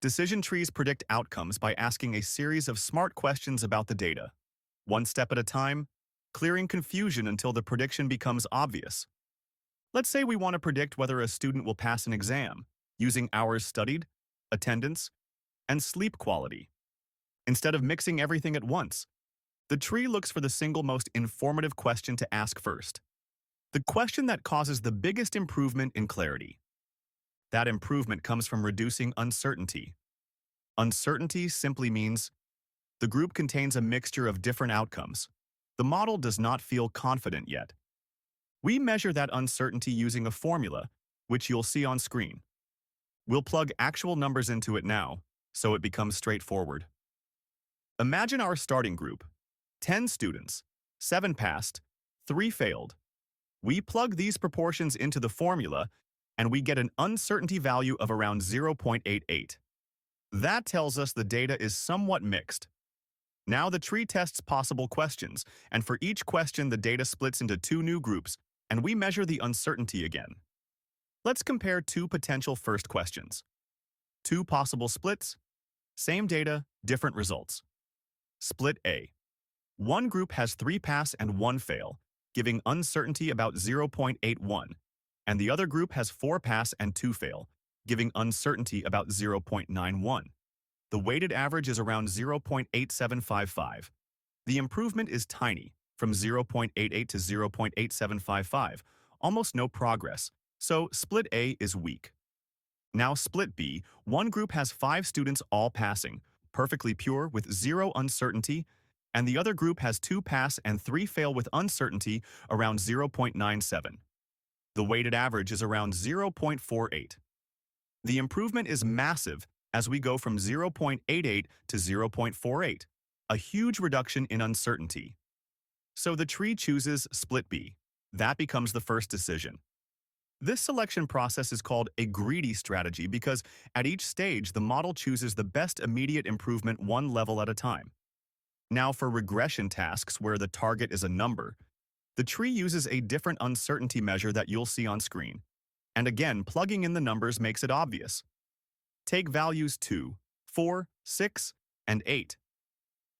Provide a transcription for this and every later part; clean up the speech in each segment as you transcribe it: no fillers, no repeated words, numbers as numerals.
Decision trees predict outcomes by asking a series of smart questions about the data, one step at a time, clearing confusion until the prediction becomes obvious. Let's say we want to predict whether a student will pass an exam, using hours studied, attendance, and sleep quality. Instead of mixing everything at once, the tree looks for the single most informative question to ask first, the question that causes the biggest improvement in clarity. That improvement comes from reducing uncertainty. Uncertainty simply means the group contains a mixture of different outcomes. The model does not feel confident yet. We measure that uncertainty using a formula, which you'll see on screen. We'll plug actual numbers into it now, so it becomes straightforward. Imagine our starting group, 10 students, 7 passed, 3 failed. We plug these proportions into the formula, and we get an uncertainty value of around 0.88. That tells us the data is somewhat mixed. Now the tree tests possible questions, and for each question the data splits into 2 new groups, and we measure the uncertainty again. Let's compare 2 potential first questions. 2 possible splits, same data, different results. Split A. One group has 3 pass and 1 fail, giving uncertainty about 0.81, and the other group has 4 pass and 2 fail, giving uncertainty about 0.91. The weighted average is around 0.8755. The improvement is tiny, from 0.88 to 0.8755, almost no progress, so split A is weak. Now split B, one group has 5 students all passing, perfectly pure with 0 uncertainty, and the other group has 2 pass and 3 fail with uncertainty around 0.97. The weighted average is around 0.48. The improvement is massive as we go from 0.88 to 0.48, a huge reduction in uncertainty. So the tree chooses split B. That becomes the first decision. This selection process is called a greedy strategy because at each stage the model chooses the best immediate improvement one level at a time. Now for regression tasks where the target is a number, the tree uses a different uncertainty measure that you'll see on screen. And again, plugging in the numbers makes it obvious. Take values 2, 4, 6, and 8.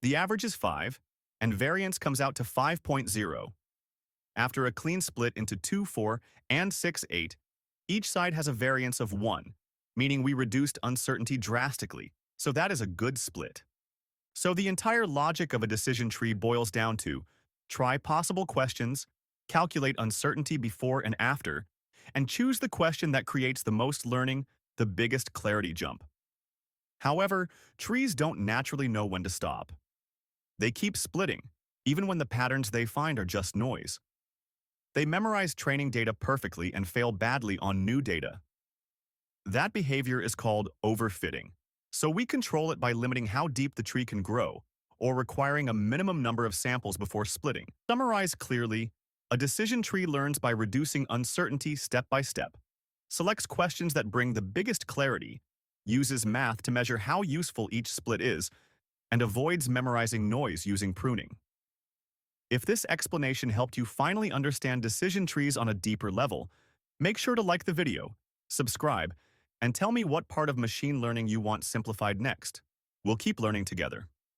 The average is 5, and variance comes out to 5.0. After a clean split into 2, 4, and 6, 8, each side has a variance of 1, meaning we reduced uncertainty drastically, so that is a good split. So the entire logic of a decision tree boils down to try possible questions, calculate uncertainty before and after, and choose the question that creates the most learning, the biggest clarity jump. However, trees don't naturally know when to stop. They keep splitting, even when the patterns they find are just noise. They memorize training data perfectly and fail badly on new data. That behavior is called overfitting. So we control it by limiting how deep the tree can grow, or requiring a minimum number of samples before splitting. Summarize clearly, a decision tree learns by reducing uncertainty step by step, selects questions that bring the biggest clarity, uses math to measure how useful each split is, and avoids memorizing noise using pruning. If this explanation helped you finally understand decision trees on a deeper level, make sure to like the video, subscribe, and tell me what part of machine learning you want simplified next. We'll keep learning together.